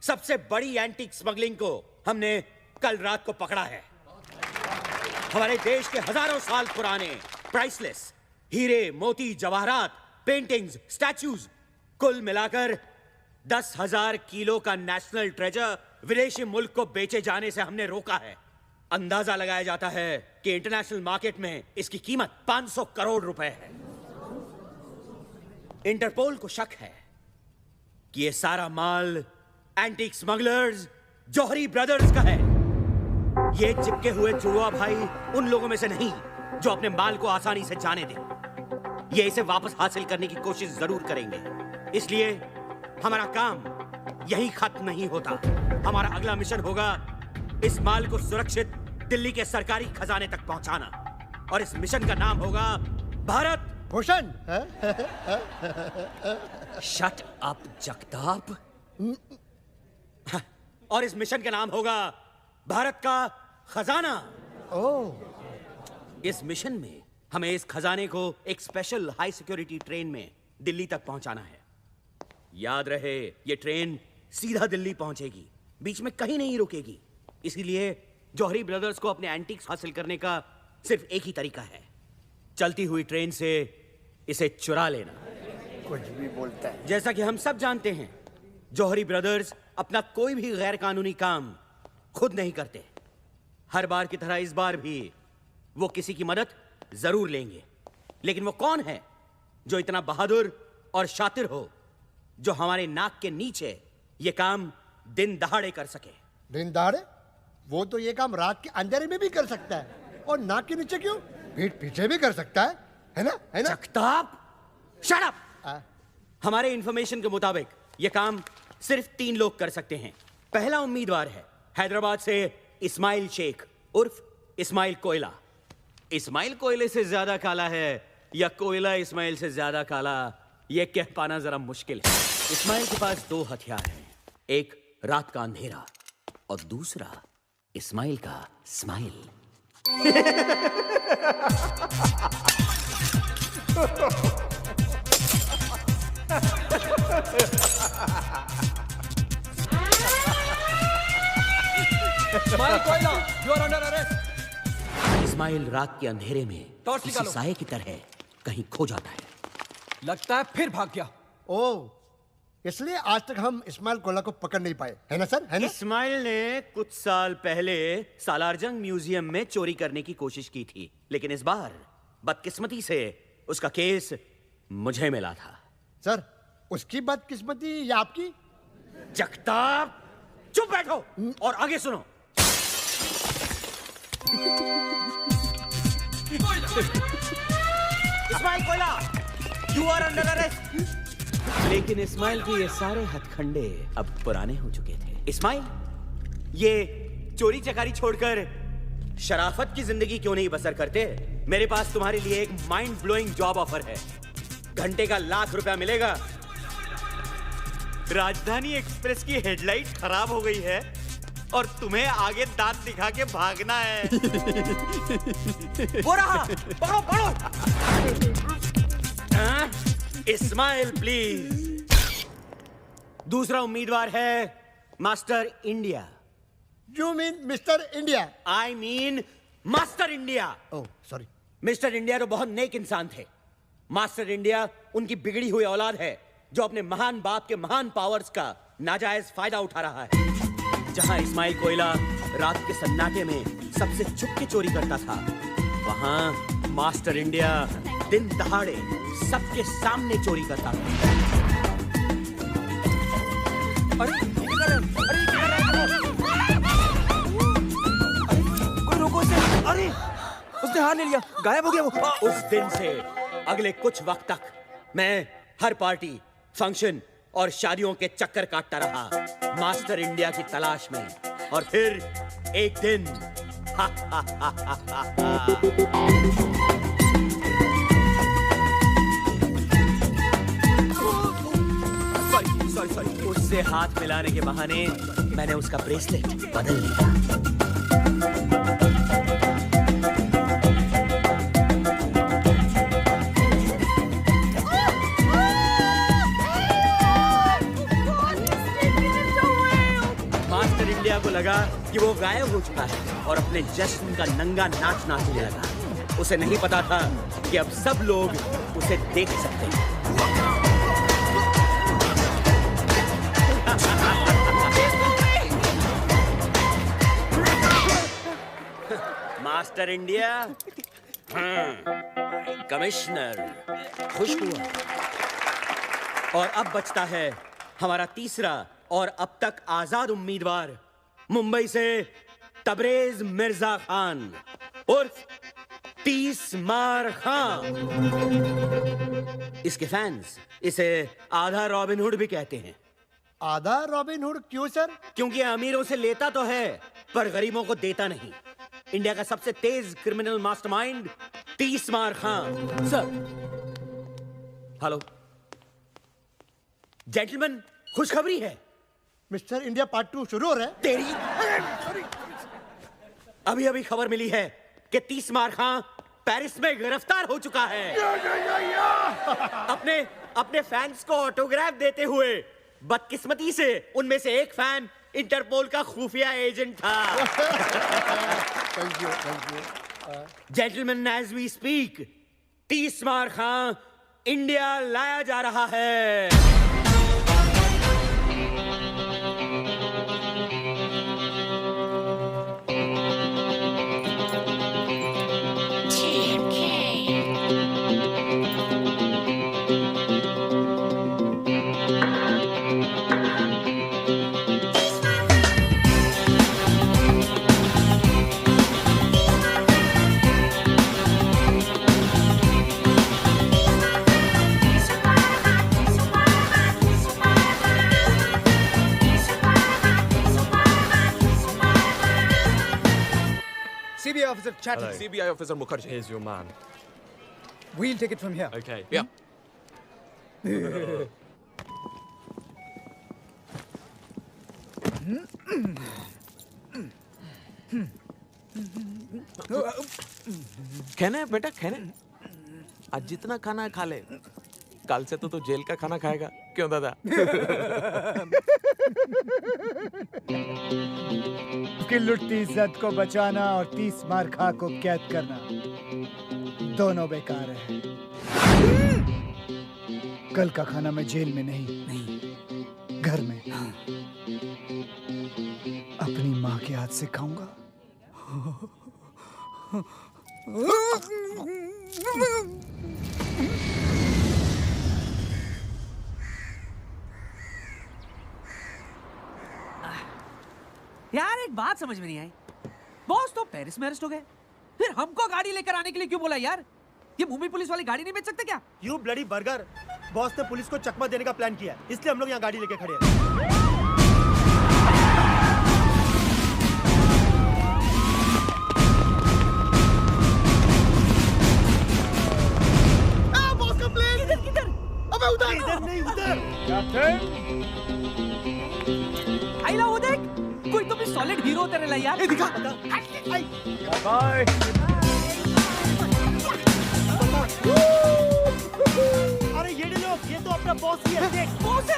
सबसे बड़ी antique smuggling को हमने कल रात को पकड़ा है। हमारे देश के हजारों साल पुराने प्राइसलेस हीरे, मोती, जवाहरात, पेंटिंग्स, स्टैच्यूज, कुल मिलाकर 10,000 किलो का नेशनल ट्रेजर विदेशी मुल्क को बेचे जाने से हमने रोका है। अंदाजा लगाया जाता है कि इंटरनेशनल मार्केट में इसकी कीमत 500 करोड़ रुपए है। इंटरपोल को शक है कि यह सारा माल एंटीक स्मगलर्स जौहरी ब्रदर्स का है। ये चिपके हुए जुड़वा भाई उन लोगों में से नहीं जो अपने माल को आसानी से जाने दें। ये इसे वापस हासिल करने की कोशिश जरूर करेंगे। इसलिए हमारा काम यहीं खत्म नहीं होता। हमारा अगला मिशन होगा इस माल को सुरक्षित दिल्ली के सरकारी खजाने तक पहुंचाना, और इस मिशन का नाम होगा भारत भूषण। Shut up Jagtap. और इस मिशन का नाम होगा भारत का खजाना। इस मिशन में हमें इस खजाने को एक स्पेशल हाई सिक्योरिटी ट्रेन में दिल्ली तक पहुंचाना है। याद रहे, ये ट्रेन सीधा दिल्ली पहुंचेगी, बीच में कहीं नहीं रुकेगी। इसीलिए जौहरी ब्रदर्स को अपने एंटीक्स हासिल करने का सिर्फ एक ही तरीका है, चलती हुई ट्रेन से इसे चुरा लेना। कुछ भी बोलता है। जैसा कि हम सब जानते हैं, जौहरी ब्रदर्स अपना कोई भी गैर कानूनी काम खुद नहीं करते। हर बार की तरह इस बार भी वो किसी की मदद जरूर लेंगे। लेकिन वो कौन है जो इतना बहादुर और शातिर हो, जो हमारे नाक के नीचे ये काम दिन दहाड़े कर सके? दिन दहाड़े? वो तो ये काम रात के अंधेरे में भी कर सकता है, और नाक के नीचे क्यों, पीठ पीछे भी कर सकता है ना? है ना? Jagtap, shut up. हमारे इंफॉर्मेशन के मुताबिक ये काम सिर्फ 3 लोग कर सकते हैं। पहला उम्मीदवार है हैदराबाद से इस्माइल शेख उर्फ इस्माइल कोयला। इस्माइल कोयले से ज्यादा काला है या कोयला इस्माइल से ज्यादा काला, यह कह पाना जरा मुश्किल है। इस्माइल के पास 2 हथियार हैं, एक रात का अंधेरा और दूसरा इस्माइल का स्माइल। इस्माइल कोयला, you are under arrest. Ismail रात के अंधेरे में टॉर्च किसी निकालो। साये की तरह कहीं खो जाता है। लगता है फिर भाग गया। इसलिए आज तक हम इस्माइल कोयला को पकड़ नहीं पाए, है ना सर? है ना? इस्माइल ने कुछ साल पहले सालारजंग म्यूजियम में चोरी करने की कोशिश की थी, लेकिन इस बार बदकिस्मती से उसका केस मुझे मिला था। सर, उसकी बदकिस्मती या आपकी? जगताप, चुप बैठो और आगे सुनो। इस्माइल कोयला, यू आर अंडर अरेस्ट। लेकिन इस्माइल के ये सारे हथखंडे अब पुराने हो चुके थे। इस्माइल, ये चोरी चकारी छोड़कर शराफत की जिंदगी क्यों नहीं बसर करते? मेरे पास तुम्हारे लिए एक माइंड ब्लोइंग जॉब ऑफर है। घंटे का ₹1,00,000 मिलेगा। राजधानी एक्सप्रेस की हेडलाइट खराब हो गई है और तुम्हें आगे दांत दिखा के भागना है। वो रहा, पकड़ो पकड़ो। इस्माइल प्लीज। दूसरा उम्मीदवार है master India. You mean mister India? I mean master India. Oh sorry. Mister India तो बहुत नेक इंसान थे। मास्टर इंडिया उनकी बिगड़ी हुई औलाद है जो अपने महान बाप के महान पावर्स का नाजायज फायदा उठा रहा है। जहां इस्माइल कोयला रात के सन्नाटे में सबसे छुप के चोरी करता था, वहां मास्टर इंडिया दिन दहाड़े सबके सामने चोरी करता था। अरे कोई रोको उसे। अरे उसने हार ले लिया, गायब हो गया वो। उस दिन से अगले कुछ वक्त तक मैं हर पार्टी, फंक्शन और शादियों के चक्कर काटता रहा मास्टर इंडिया की तलाश में। और फिर एक दिन सॉरी उससे हाथ मिलाने के बहाने मैंने उसका ब्रेसलेट बदल लिया। मास्टर इंडिया को लगा कि वो गायब हो चुका है और अपने जश्न का नंगा नाच नाचने लगा। उसे नहीं पता था कि अब सब लोग उसे देख सकते हैं। मास्टर इंडिया, कमिश्नर, खुश हुआ। और अब बचता है हमारा तीसरा और अब तक आजाद उम्मीदवार, मुंबई से तबरेज मिर्जा खान उर्फ 30 मार खान। इसके फैंस इसे आधा रॉबिन हुड भी कहते हैं। आधा रॉबिन हुड क्यों सर? क्योंकि अमीरों से लेता तो है पर गरीबों को देता नहीं। इंडिया का सबसे तेज criminal mastermind 30 Maar Khan. Sir, hello gentleman, खुशखबरी है। मिस्टर इंडिया पार्ट 2 शुरू हो रहा है। तेरी अभी अभी खबर मिली है कि 30 मार खान पेरिस में गिरफ्तार हो चुका है। अपने फैंस को ऑटोग्राफ देते हुए। बदकिस्मती से उनमें से एक फैन इंटरपोल का खुफिया एजेंट था। Thank you. Gentleman, as we speak 30 Maar Khan India लाया जा रहा है। CBI officer Chatterjee. Hello. CBI officer Mukherjee. Here's your man. We'll take it from here. Okay. Yeah. कहना है बेटा, कहना है। आज जितना खाना है खा ले। कल से तो जेल का खाना खाएगा, क्यों दादा? की लुटती इज्जत को बचाना और 30 मार खा को कैद करना दोनों बेकार है। कल का खाना मैं जेल में नहीं, घर में अपनी माँ के हाथ से खाऊंगा। यार एक बात समझ में नहीं आई। बॉस तो पेरिस में अरेस्ट हो गए, फिर हमको गाड़ी लेकर आने के लिए क्यों बोला यार? ये मुंबई पुलिस वाली गाड़ी नहीं बेच सकते क्या? यू ब्लडी बर्गर, बॉस ने पुलिस को चकमा देने का प्लान किया, इसलिए हम लोग यहाँ गाड़ी लेके खड़े हैं। बॉस का प्लेन किधर किधर? अबे उधर इधर नहीं, उधर। आइला वो देख, कोई तो भी सॉलिड हीरो तेरे लिए यार। दिखा। बाय। अरे ये लोग, ये तो अपना बॉस ही है, देख। बॉस है।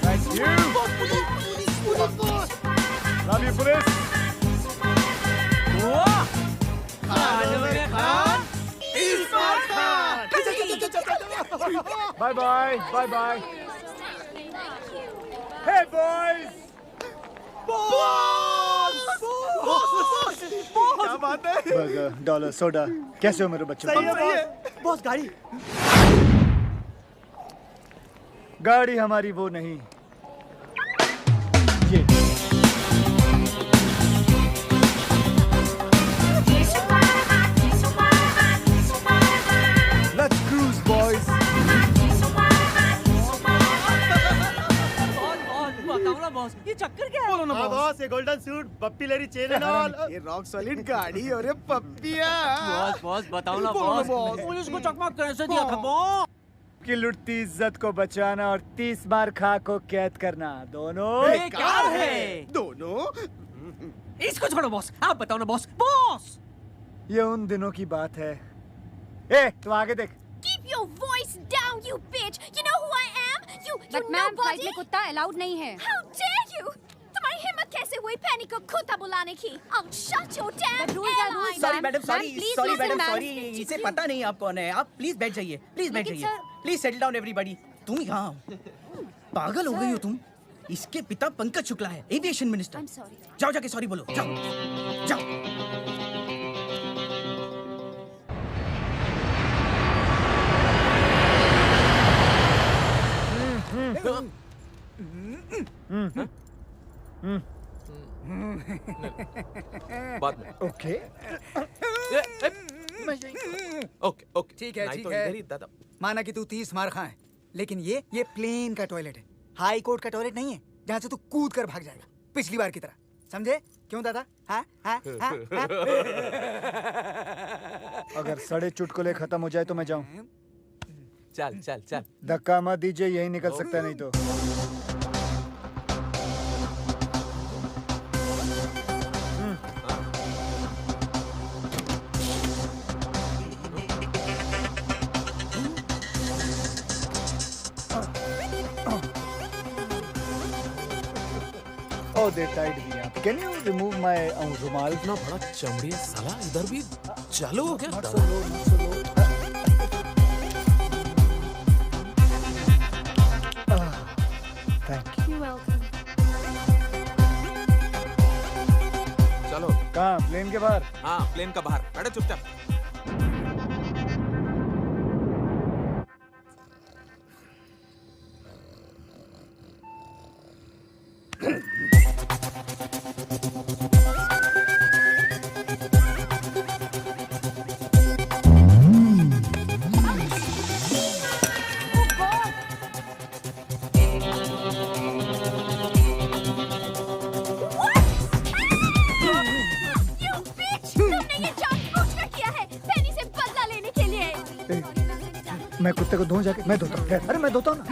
Thank you. Love you, police. वाह! खान में खान, इस बार Khan. Bye bye. Bye bye. Hey boys. क्या बात है? Burger, dollar, soda. कैसे हो मेरे बच्चों? सही है बॉस। बॉस गाड़ी। गाड़ी हमारी वो नहीं, ये। Let's cruise, boys. बताओ ना बॉस, ये चक्कर क्या है? हाँ बॉस, ये golden suit, Bappi Lahiri chain and all. ये रॉक सॉलिड गाड़ी और ये पप्पिया। बॉस बताओ ना बॉस, पुलिस को चकमा कैसे दिया था बॉस? की लुटती इज्जत को बचाना और 30 मार खा को कैद करना दोनों बेकार है। दोनों? इसको छोड़ो बॉस, आप बताओ ना बॉस। बॉस ये उन दिनों की बात है। ए, तू आगे देख। Keep your voice down, you bitch! You know who I am? You but ma'am flight में कुत्ता अलाउड नहीं है। How dare you? तुम्हारी हिम्मत कैसे हुई पैनी को कुत्ता बुलाने की? I'll shut your damn airline. Sorry madam, Ma'am, please listen, ma'am. Sorry. इसे पता नहीं आप कौन है। आप प्लीज बैठ जाइए, प्लीज बैठ लेकिन जाइए। Please settle down everybody. तुम यहाँ पागल हो गई हो तुम? इसके पिता पंकज शुक्ला है, एविएशन मिनिस्टर। I'm sorry. जाओ जाके सॉरी बोलो, जाओ जाओ। बाद में। ओके ओके ओके ठीक है, नहीं ठीक तो है। इधर ही दादा। माना कि तू 30 मार खा है, लेकिन ये प्लेन का टॉयलेट है, हाई कोर्ट का टॉयलेट नहीं है जहाँ से तू कूद कर भाग जाएगा पिछली बार की तरह। समझे? क्यों दादा? हाँ हाँ हाँ हाँ? अगर सड़े चुटकुले खत्म हो जाए तो मैं जाऊं। चल चल चल। धक्का मत दीजिए, यही निकल सकता है नहीं तो। Oh, they tied me up. Can you remove my रुमाल? इतना बड़ा चमड़ी है साला, इधर भी चालू हो गया। Not so low, not so low. Thank you. You're welcome. चलो। कहाँ? प्लेन के बाहर? हाँ प्लेन का बाहर बैठो चुपचाप। You bitch! तुमने ये जानबूझकर किया है पैनी से बदला लेने के लिए। मैं कुत्ते को धोऊं जाके? मैं धोता हूँ। अरे मैं धोता हूँ ना।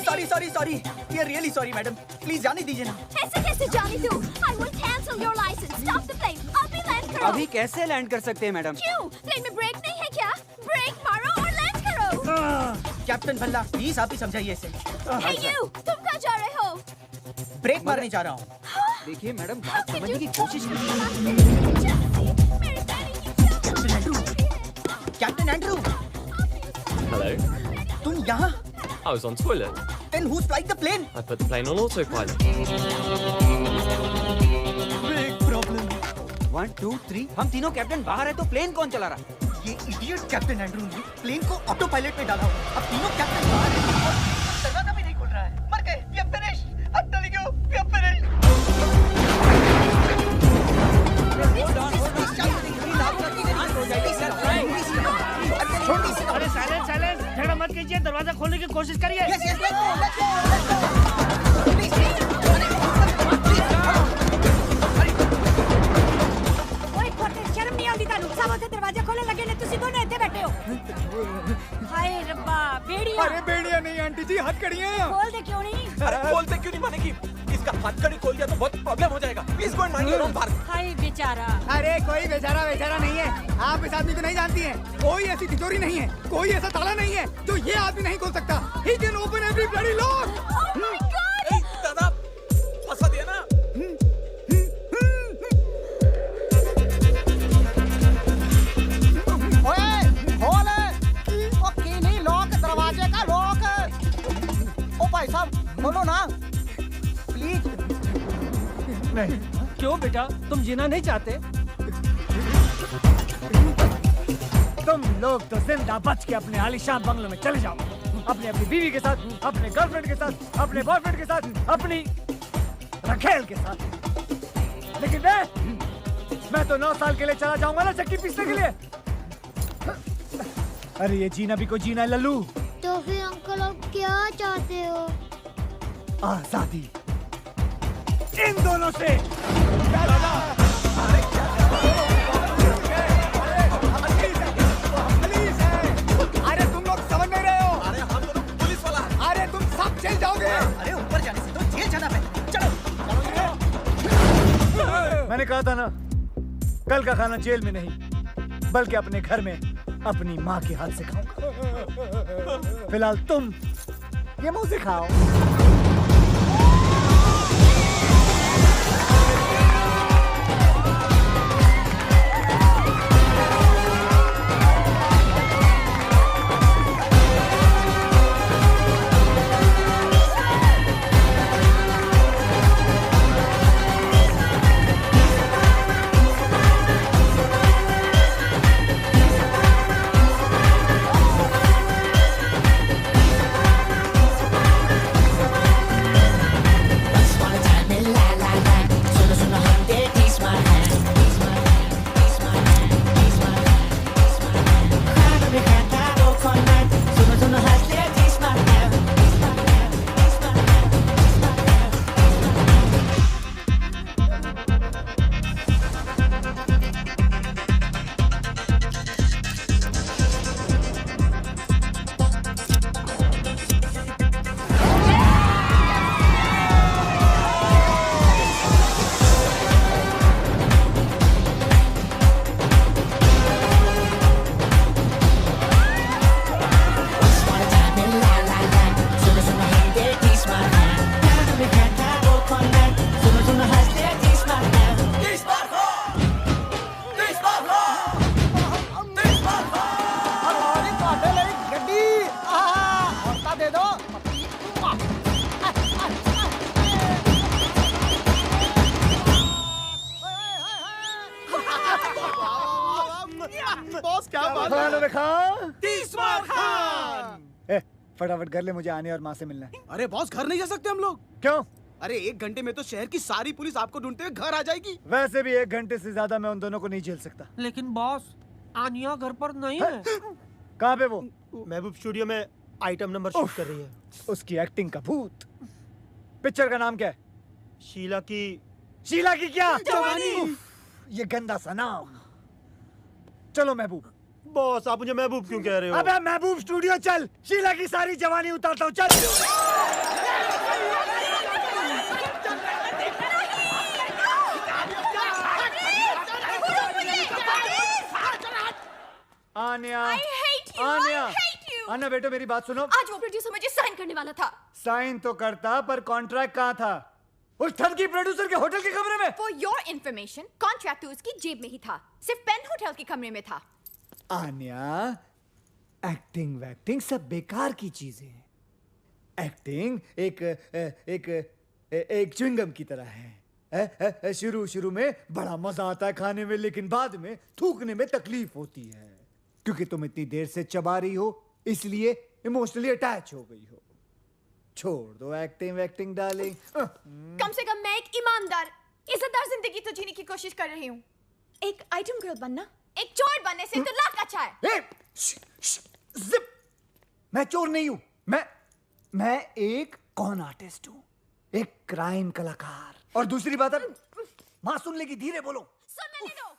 Sorry sorry sorry, we are really sorry madam, please जाने दीजिए ना। ऐसे कैसे जाने दूँ? I will cancel your license. Stop the plane. अभी लैंड करो। अभी कैसे लैंड कर सकते हैं मैडम? क्यों? प्लेन में ब्रेक नहीं है क्या? ब्रेक मारो और लैंड करो। कैप्टन भल्ला प्लीज आप ही समझाइए इसे। Hey you! तुम कहाँ जा रहे हो? ब्रेक मारने जा रहा हूँ। देखिए मैडम, How बात could समझने you की do कोशिश this? कीजिए। मेरी पैनी की क्या कैप्टन एंड्रू, Hello. तुम यहाँ? I was on toilet. Then who's flying the plane? I put the plane on autopilot. Big problem. 1 2 3 हम तीनों कैप्टन बाहर है तो प्लेन कौन चला रहा? ये इडियट कैप्टन एंड्रू ने प्लेन को ऑटो पायलट में डाला हुआ। अब तीनों कैप्टन बाहर हैं और दरवाजा भी नहीं खुल रहा है। मर गए। We are finished. I'm telling you, we are finished. अरे साइलेंस साइलेंस, झगड़ा मत कीजिए, दरवाजा खोलने की कोशिश करिए। Yes, yes, let's go, let's go, let's go. Please, ओए खोटे शर्म नहीं आती तानू सब होते दरवाजा खोले लगे ने तुसी दोनों इतने बैठे हो। हाय रब्बा बेड़िया। अरे बेड़िया नहीं आंटी जी, हथकड़ियाँ। खोल दे क्यों नहीं? अरे खोलते क्यों नहीं मानेगी? इसका हथकड़ी खोल दिया तो बहुत प्रॉब्लम हो जाएगा। Please go and mind your own बात। हाय बेचारा। अरे कोई बेचारा नहीं है, आप इस आदमी को नहीं जानती हैं। कोई ऐसी तिजोरी नहीं है, कोई ऐसा ताला नहीं है जो ये आदमी नहीं खोल सकता। He can open every bloody lock. Oh my God! ए, दादा फंसा दिया ना। ओए खोल, ओ की नहीं लॉक, दरवाजे का लॉक। ओ भाई साहब खोलो ना प्लीज। नहीं। क्यों बेटा, तुम जीना नहीं चाहते? तुम लोग तो जिंदा बच के अपने आलीशान बंगलों में चले जाओ, अपनी बीवी के साथ, अपने गर्लफ्रेंड के साथ, अपने बॉयफ्रेंड के साथ, अपनी रखेल के साथ। लेकिन मैं तो 9 साल के लिए चला जाऊंगा ना चक्की पीसने के लिए। अरे ये जीना भी को जीना है लल्लू। तो फिर अंकल आप क्या चाहते हो? आजादी इन दोनों से। अरे तुम लोग समझ नहीं रहे हो। अरे हम दोनों पुलिस वाला। अरे तुम सब जेल जाओगे। अरे ऊपर जाने से तो जेल जाना है। चलो। मैंने कहा था ना, कल का खाना जेल में नहीं बल्कि अपने घर में अपनी माँ के हाथ से खाऊंगा। फिलहाल तुम ये मुंह से खाओ। बॉस क्या बात खान खान 30 मार खान। फटाफट कर ले, मुझे आने और माँ से मिलना है। अरे बॉस घर नहीं जा सकते हम लोग? क्यों? अरे 1 घंटे में तो शहर की सारी पुलिस आपको ढूंढते हुए घर आ जाएगी। वैसे भी 1 घंटे से ज्यादा मैं उन दोनों को नहीं झेल सकता। लेकिन बॉस आनिया घर पर नहीं है। कहाँ पे वो? महबूब स्टूडियो में आइटम नंबर शूट कर रही है। उसकी एक्टिंग का भूत। पिक्चर का नाम क्या है? शीला की क्या? जवानी। ये गंदा सा नाम। चलो महबूब। बॉस आप मुझे महबूब क्यों कह रहे हो? अबे महबूब स्टूडियो चल, शीला की सारी जवानी उतारता हूँ, चल। आन्या, आन्या बेटा मेरी बात सुनो। आज वो प्रोड्यूसर मुझे साइन करने वाला था। साइन तो करता, पर कॉन्ट्रैक्ट कहाँ था? उस ठगी प्रोड्यूसर के होटल के कमरे में। For your information, कॉन्ट्रैक्ट तो उसकी जेब में ही था, सिर्फ पेन होटल के कमरे में था। आन्या, एक्टिंग वैक्टिंग सब बेकार की चीजें हैं। एक्टिंग एक च्युइंगम की तरह है। शुरू में बड़ा मजा आता है खाने में, लेकिन बाद में थूकने में तकलीफ होती है, क्योंकि तुम इतनी देर से चबा रही हो, इसलिए इमोशनली अटैच हो गई हो। छोड़ दो एक्टिंग वैक्टिंग डार्लिंग। कम से कम मैं एक ईमानदार, इज्जतदार जिंदगी तो जीने की कोशिश कर रही हूँ। एक आइटम गर्ल बनना एक चोर बनने से तो लाख अच्छा है। जिप! मैं चोर नहीं हूं, मैं एक कॉन आर्टिस्ट हूं, एक क्राइम कलाकार। और दूसरी बात, अब मां सुन लेगी, धीरे बोलो। सुन लेने दो।